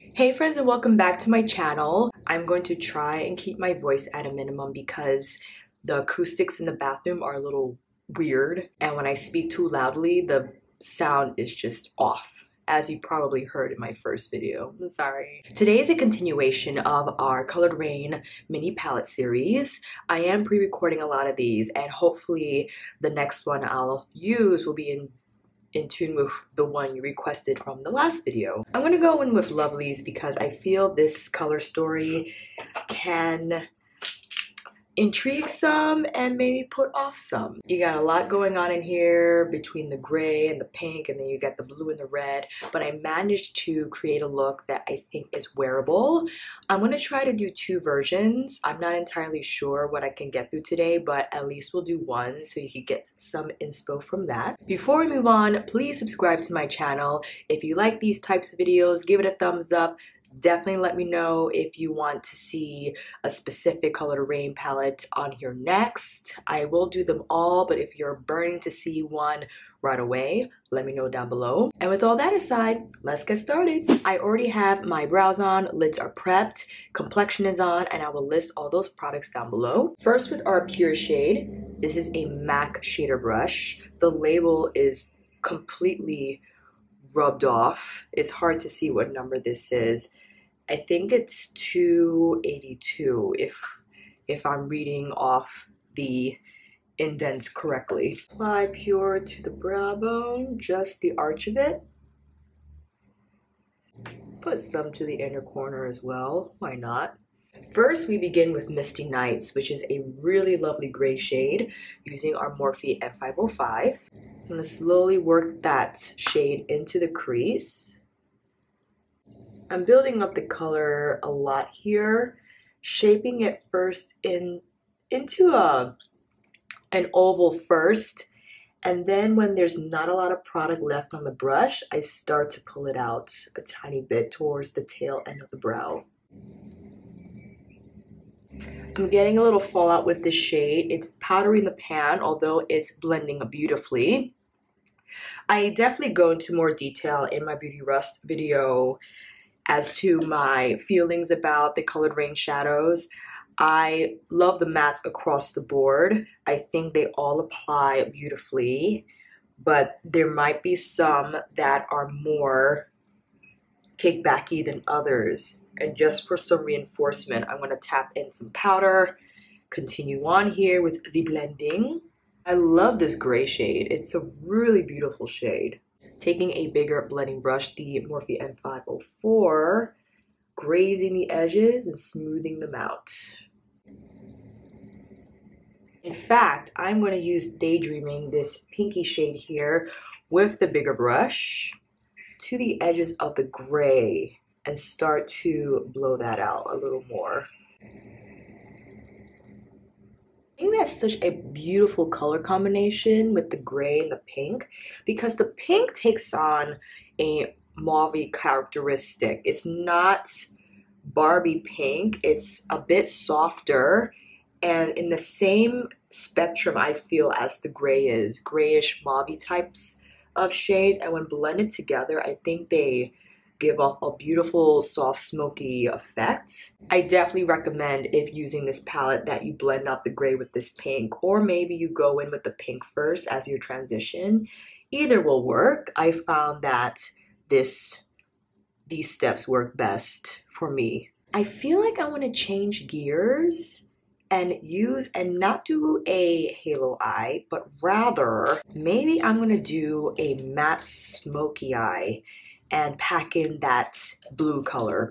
Hey friends, and welcome back to my channel. I'm going to try and keep my voice at a minimum because the acoustics in the bathroom are a little weird, and when I speak too loudly the sound is just off, as you probably heard in my first video. I'm sorry. Today is a continuation of our Colored Rain mini palette series. I am pre-recording a lot of these, and hopefully the next one I'll use will be in tune with the one you requested from the last video. I'm gonna go in with Lovelies because I feel this color story can intrigue some and maybe put off some. You got a lot going on in here between the gray and the pink, and then you got the blue and the red, but I managed to create a look that I think is wearable. I'm gonna try to do two versions. I'm not entirely sure what I can get through today, but at least we'll do one so you can get some inspo from that. Before we move on, please subscribe to my channel. If you like these types of videos, give it a thumbs up. Definitely let me know if you want to see a specific Colored Rain palette on here next. I will do them all, but if you're burning to see one right away, let me know down below. And with all that aside, let's get started. I already have my brows on, lids are prepped, complexion is on, and I will list all those products down below. First, with our Pure shade, this is a MAC shader brush. The label is completely rubbed off. It's hard to see what number this is. I think it's 282 if I'm reading off the indents correctly. Apply Pure to the brow bone, just the arch of it. Put some to the inner corner as well, why not? First, we begin with Misty Nights, which is a really lovely gray shade using our Morphe M505. I'm going to slowly work that shade into the crease. I'm building up the color a lot here, shaping it first into an oval first, and then when there's not a lot of product left on the brush, I start to pull it out a tiny bit towards the tail end of the brow. I'm getting a little fallout with this shade. It's powdery in the pan, although it's blending beautifully. I definitely go into more detail in my Beauty Rust video as to my feelings about the Colored Rain shadows. I love the mattes across the board. I think they all apply beautifully, but there might be some that are more kickbacky than others. And just for some reinforcement, I'm going to tap in some powder, continue on here with the blending. I love this gray shade. It's a really beautiful shade. Taking a bigger blending brush, the Morphe M504, grazing the edges and smoothing them out. In fact, I'm going to use Daydreaming, this pinky shade here, with the bigger brush to the edges of the gray and start to blow that out a little more. I think that's such a beautiful color combination with the gray and the pink, because the pink takes on a mauve characteristic. It's not Barbie pink, it's a bit softer and in the same spectrum I feel as the gray is, grayish mauve types of shades, and when blended together I think they give off a beautiful soft smoky effect. I definitely recommend, if using this palette, that you blend out the gray with this pink, or maybe you go in with the pink first as your transition. Either will work. I found that these steps work best for me. I feel like I want to change gears and not do a halo eye, but rather maybe I'm going to do a matte smoky eye and pack in that blue color.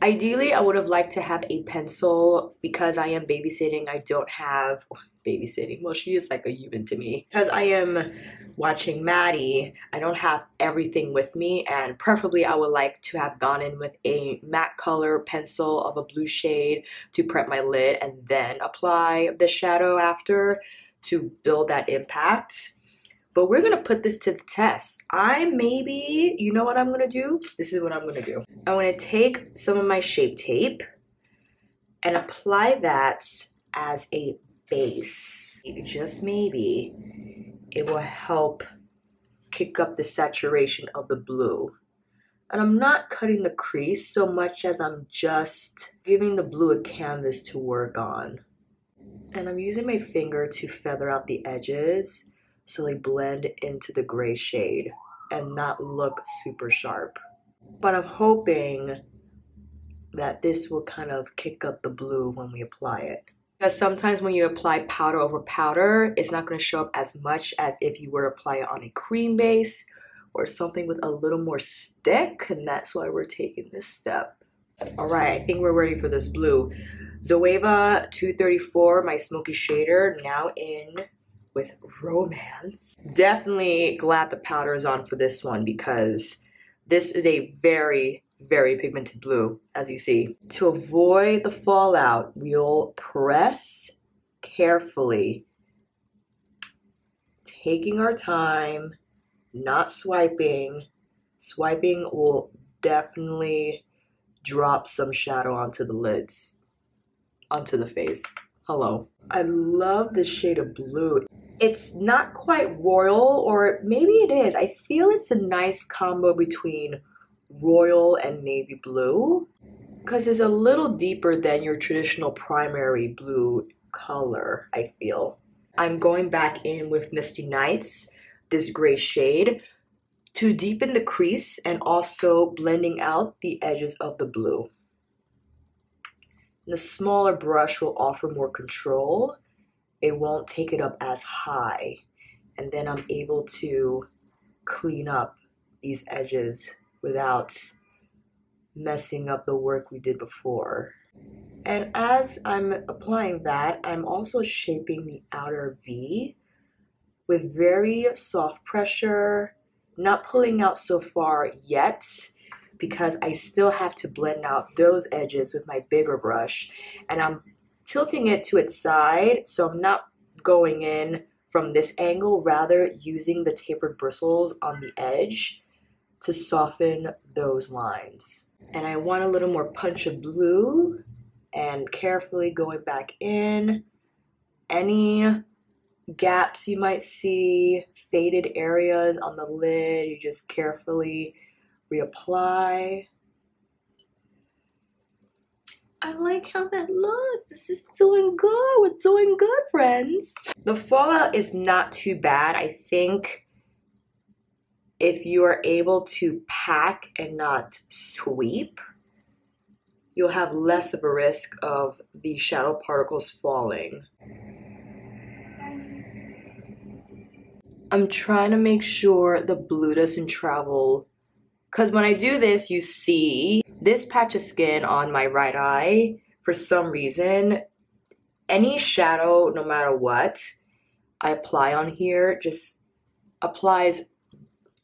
Ideally, I would have liked to have a pencil. Because I am babysitting, I don't have babysitting. Well, she is like a human to me. Because I am watching Maddie, I don't have everything with me, and preferably I would like to have gone in with a matte color pencil of a blue shade to prep my lid and then apply the shadow after to build that impact. But we're gonna put this to the test. You know what I'm gonna do? This is what I'm gonna do. I'm gonna take some of my Shape Tape and apply that as a base. Just maybe it will help kick up the saturation of the blue And I'm not cutting the crease so much as I'm just giving the blue a canvas to work on. And I'm using my finger to feather out the edges so they blend into the gray shade and not look super sharp. But I'm hoping that this will kind of kick up the blue when we apply it. Because sometimes when you apply powder over powder, it's not going to show up as much as if you were to apply it on a cream base or something with a little more stick, and that's why we're taking this step. All right, I think we're ready for this blue. Zoeva 234, my smoky shader, now in with Romance. Definitely glad the powder is on for this one because this is a very, very pigmented blue, as you see. To avoid the fallout, we'll press carefully, taking our time, not swiping. Swiping will definitely drop some shadow onto the lids, onto the face. Hello. I love this shade of blue. It's not quite royal, or maybe it is. I feel it's a nice combo between royal and navy blue because it's a little deeper than your traditional primary blue color, I feel. I'm going back in with Misty Nights, this gray shade, to deepen the crease and also blending out the edges of the blue. The smaller brush will offer more control. It won't take it up as high. And then I'm able to clean up these edges without messing up the work we did before. And as I'm applying that, I'm also shaping the outer V with very soft pressure, not pulling out so far yet because I still have to blend out those edges with my bigger brush. And I'm tilting it to its side, so I'm not going in from this angle, rather using the tapered bristles on the edge to soften those lines. And I want a little more punch of blue, and carefully going back in. Any gaps you might see, faded areas on the lid, you just carefully reapply. I like how that looks. This is doing good. We're doing good, friends. The fallout is not too bad. I think if you are able to pack and not sweep, you'll have less of a risk of the shadow particles falling. I'm trying to make sure the blue doesn't travel, because when I do this, you see this patch of skin on my right eye, for some reason, any shadow, no matter what I apply on here, just applies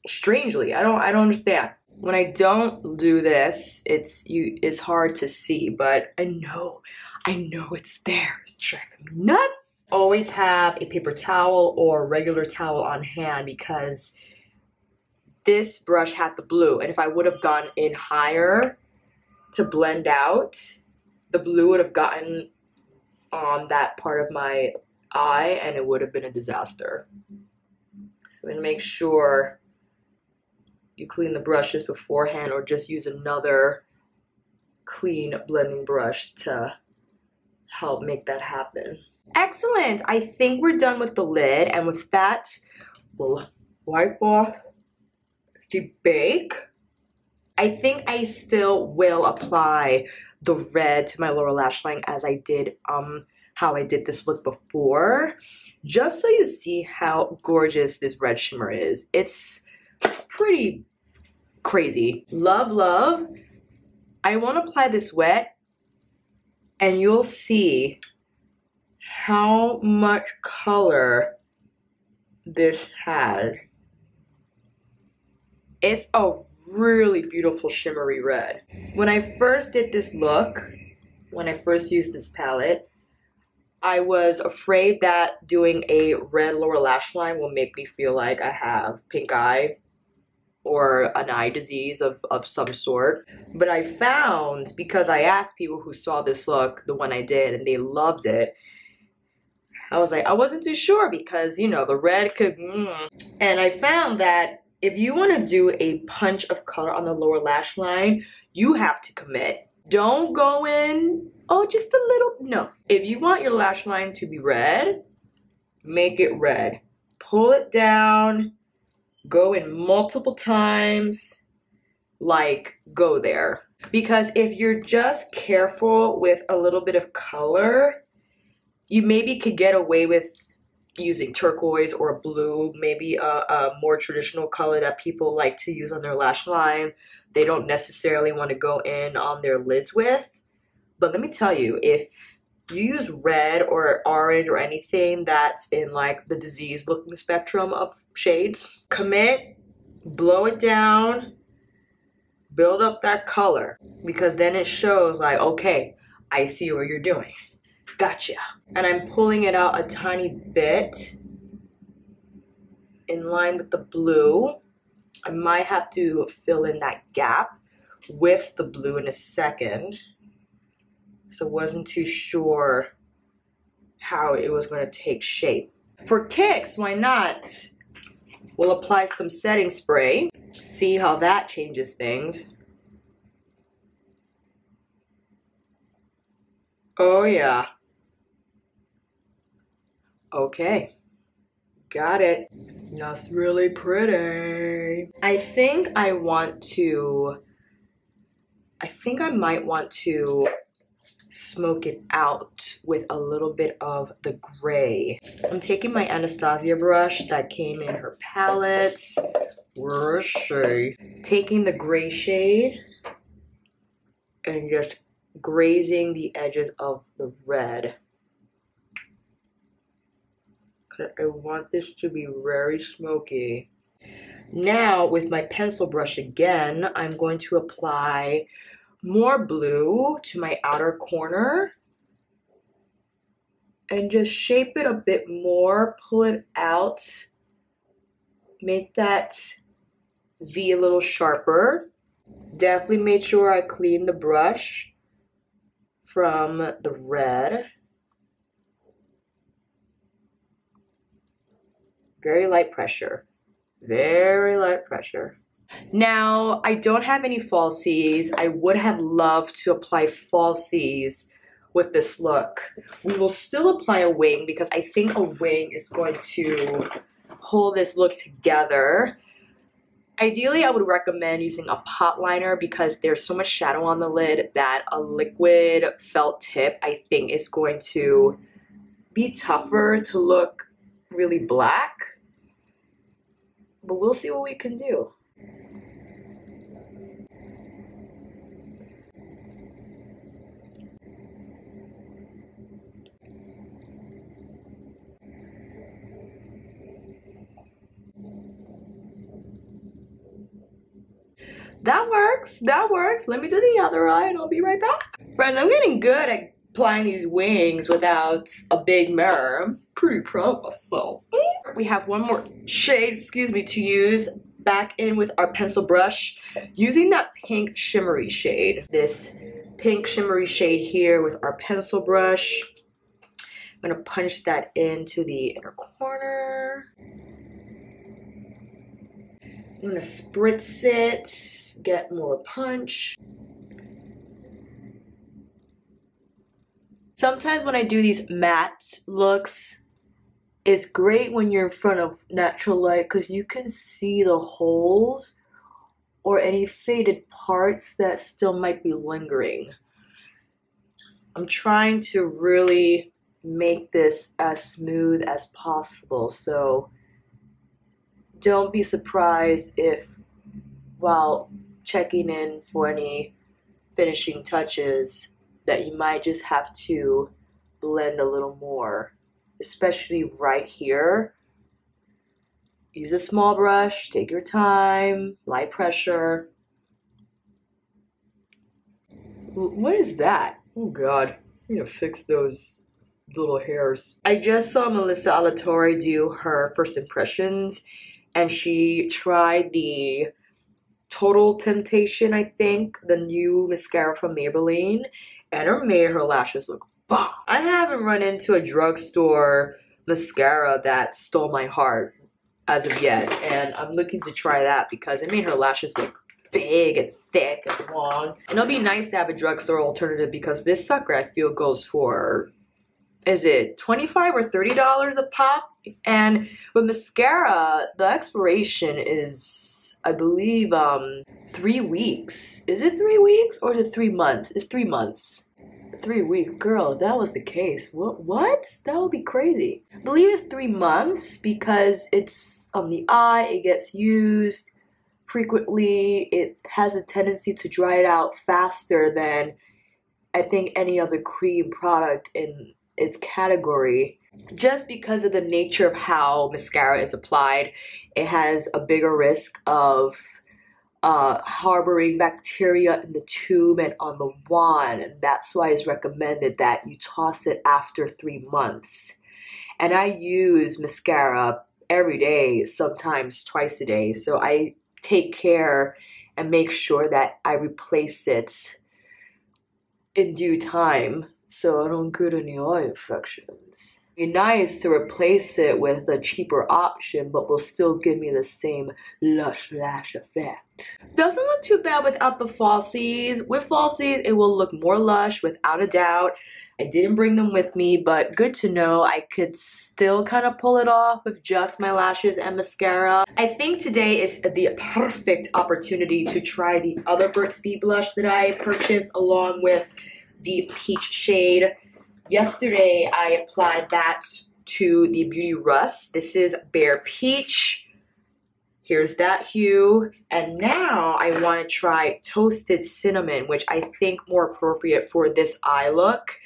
strangely. I don't understand. When I don't do this, it's hard to see, but I know it's there. It's driving me nuts. Always have a paper towel or regular towel on hand because this brush had the blue, and if I would have gone in higher to blend out, the blue would have gotten on that part of my eye and it would have been a disaster. So I'm gonna make sure you clean the brushes beforehand, or just use another clean blending brush to help make that happen. Excellent. I think we're done with the lid, and with that, we'll wipe off the bake. I think I still will apply the red to my lower lash line as I did how I did this look before, just so you see how gorgeous this red shimmer is. It's pretty crazy. Love, love. I won't apply this wet, and you'll see how much color this has. It's a really beautiful shimmery red. When I first did this look, when I first used this palette, I was afraid that doing a red lower lash line will make me feel like I have pink eye or an eye disease of some sort. But I found, because I asked people who saw this look, the one I did, and they loved it, I was like, I wasn't too sure because, you know, the red could, and I found that If you want to do a punch of color on the lower lash line, you have to commit. Don't go in, oh, just a little. No. If you want your lash line to be red, make it red. Pull it down, go in multiple times, like go there. Because if you're just careful with a little bit of color, you maybe could get away with using turquoise or blue, maybe a more traditional color that people like to use on their lash line. They don't necessarily want to go in on their lids with. But let me tell you, if you use red or orange or anything that's in like the disease looking spectrum of shades, commit, blow it down, build up that color, because then it shows like, okay, I see what you're doing. Gotcha. And I'm pulling it out a tiny bit in line with the blue. I might have to fill in that gap with the blue in a second. So wasn't too sure how it was going to take shape. For kicks, why not? We'll apply some setting spray. See how that changes things. Oh yeah. Okay. Got it. That's really pretty. I think I might want to smoke it out with a little bit of the gray. I'm taking my Anastasia brush that came in her palettes. Where is she? Taking the gray shade and just grazing the edges of the red. I want this to be very smoky. Now with my pencil brush again, I'm going to apply more blue to my outer corner and just shape it a bit more, pull it out, make that V a little sharper. Definitely make sure I clean the brush from the red. Very light pressure. Very light pressure. Now, I don't have any falsies. I would have loved to apply falsies with this look. We will still apply a wing because I think a wing is going to hold this look together. Ideally, I would recommend using a pot liner because there's so much shadow on the lid that a liquid felt tip, I think, is going to be tougher to look really black. But we'll see what we can do. That works, that works. Let me do the other eye and I'll be right back. Friends, I'm getting good at applying these wings without a big mirror. I'm pretty proud of myself. We have one more shade, to use back in with our pencil brush using that pink shimmery shade. This pink shimmery shade here with our pencil brush. I'm gonna punch that into the inner corner. I'm gonna spritz it, get more punch. Sometimes when I do these matte looks, it's great when you're in front of natural light because you can see the holes or any faded parts that still might be lingering. I'm trying to really make this as smooth as possible, so don't be surprised if while checking in for any finishing touches that you might just have to blend a little more, especially right here. Use a small brush, take your time, light pressure. What is that? Oh God, I'm gonna fix those little hairs. I just saw Melissa Alatorre do her first impressions and she tried the Total Temptation, I think, the new mascara from Maybelline, and it made her lashes look bomb. I haven't run into a drugstore mascara that stole my heart. as of yet, and I'm looking to try that because it made her lashes look big and thick and long. And it'll be nice to have a drugstore alternative because this sucker I feel goes for, is it $25 or $30 a pop? And with mascara, the expiration is, I believe, 3 weeks. Is it 3 weeks or is it 3 months? It's 3 months. 3 weeks, girl, if that was the case. What? That would be crazy. I believe it's 3 months because it's on the eye, it gets used frequently, it has a tendency to dry it out faster than I think any other cream product in its category. Just because of the nature of how mascara is applied, it has a bigger risk of harboring bacteria in the tube and on the wand, and that's why it's recommended that you toss it after 3 months. And I use mascara every day, sometimes twice a day, so I take care and make sure that I replace it in due time so I don't get any eye infections. It'd be nice to replace it with a cheaper option, but will still give me the same lush lash effect. Doesn't look too bad without the falsies. With falsies, it will look more lush without a doubt. I didn't bring them with me, but good to know I could still kind of pull it off with just my lashes and mascara. I think today is the perfect opportunity to try the other Burt's Bees blush that I purchased along with the peach shade. Yesterday, I applied that to the Beauty Rust. This is Bare Peach. Here's that hue. And now I want to try Toasted Cinnamon, which I think more appropriate for this eye look.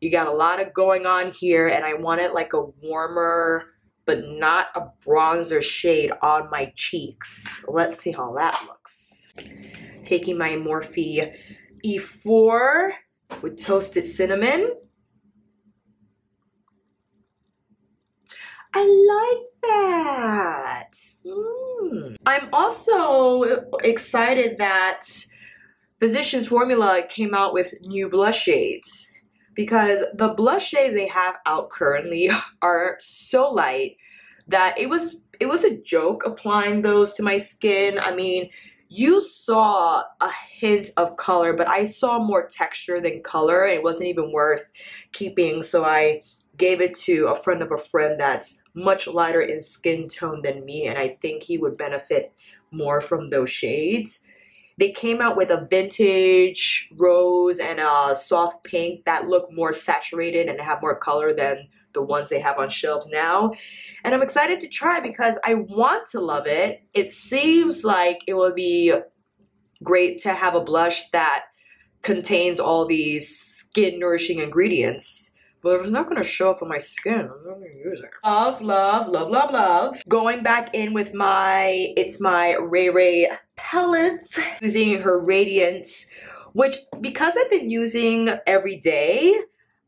You got a lot of going on here, and I wanted like a warmer, but not a bronzer shade on my cheeks. Let's see how that looks. Taking my Morphe E4 with Toasted Cinnamon. I like that. I'm also excited that Physicians Formula came out with new blush shades, because the blush shades they have out currently are so light that it was a joke applying those to my skin. I mean, you saw a hint of color, but I saw more texture than color. It wasn't even worth keeping, so I gave it to a friend of a friend that's much lighter in skin tone than me, and I think he would benefit more from those shades. They came out with a vintage rose and a soft pink that look more saturated and have more color than the ones they have on shelves now. And I'm excited to try because I want to love it. It seems like it will be great to have a blush that contains all these skin nourishing ingredients. But if it's not going to show up on my skin, I'm not going to use it. Love, love, love, love, love. Going back in with my RayeRaye palettes. Using her Rayediant, which, because I've been using every day,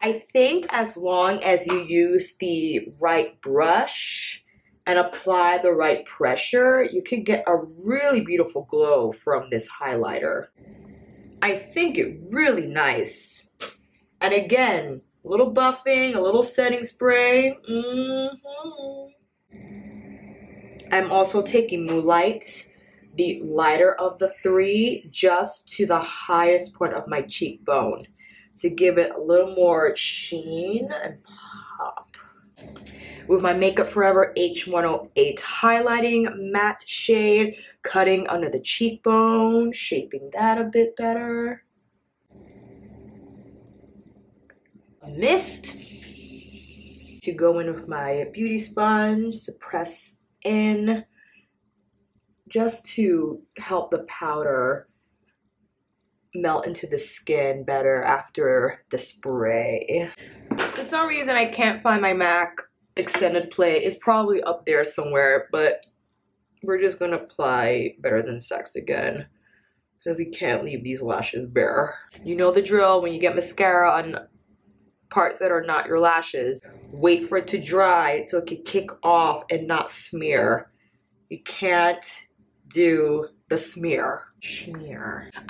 I think as long as you use the right brush and apply the right pressure, you can get a really beautiful glow from this highlighter. I think it's really nice. And again, a little buffing, a little setting spray. I'm also taking Moonlight, the lighter of the three, just to the highest point of my cheekbone to give it a little more sheen and pop. With my Makeup Forever H108 highlighting matte shade, cutting under the cheekbone, shaping that a bit better. Mist to go in with my beauty sponge to press in, just to help the powder melt into the skin better after the spray. For some reason I can't find my MAC extended play. It's probably up there somewhere, but we're just gonna apply Better Than Sex again because we can't leave these lashes bare. You know the drill. When you get mascara on parts that are not your lashes, wait for it to dry so it can kick off and not smear. You can't do the smear.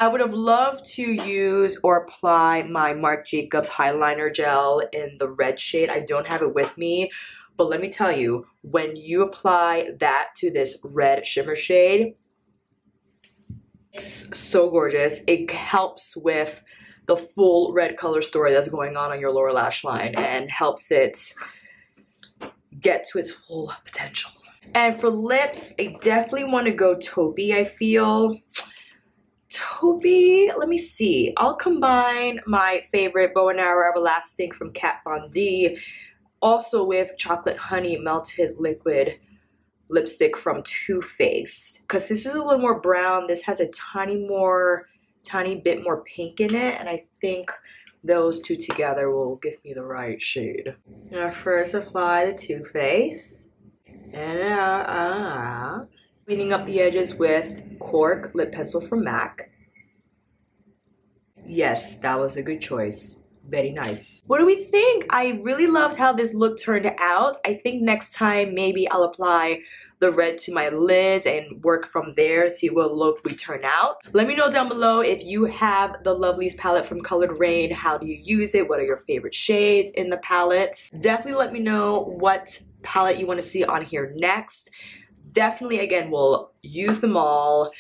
I would have loved to use or apply my Marc Jacobs highliner gel in the red shade. I don't have it with me, But let me tell you, when you apply that to this red shimmer shade, it's so gorgeous. It helps with the full red color story that's going on your lower lash line and helps it get to its full potential. And for lips, I definitely want to go taupey, I feel. Taupey, let me see. I'll combine my favorite Bow and Arrow Everlasting from Kat Von D also with Chocolate Honey Melted Liquid lipstick from Too Faced. Because this is a little more brown. This has a tiny bit more pink in it. And I think those two together will give me the right shade. Now first apply the Too Faced. And cleaning up the edges with Cork lip pencil from MAC. Yes, that was a good choice. Very nice. What do we think? I really loved how this look turned out. I think next time maybe I'll apply the red to my lids and work from there, see what look we turn out. Let me know down below if you have the Lovelies palette from Colored Rain. How do you use it? What are your favorite shades in the palettes? Definitely let me know what palette you want to see on here next. Definitely, again, we'll use them all.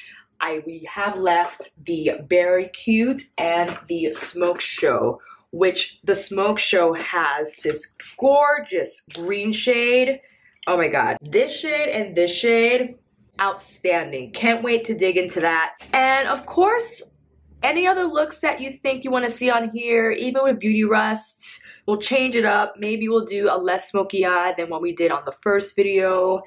We have left the Berry Cute and the Smoke Show, which the Smoke Show has this gorgeous green shade. Oh my god. This shade and this shade, outstanding. Can't wait to dig into that. And of course, any other looks that you think you want to see on here, even with Beauty Rust, we'll change it up. Maybe we'll do a less smoky eye than what we did on the first video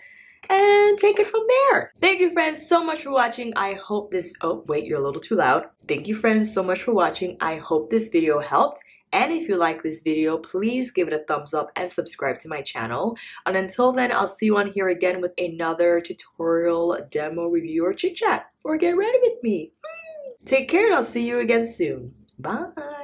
and take it from there. Thank you, friends, so much for watching. I hope this, oh wait, you're a little too loud. Thank you, friends, so much for watching. I hope this video helped. And if you like this video, please give it a thumbs up and subscribe to my channel. And until then, I'll see you on here again with another tutorial, demo, review, or chit chat. Or get ready with me. Take care and I'll see you again soon. Bye.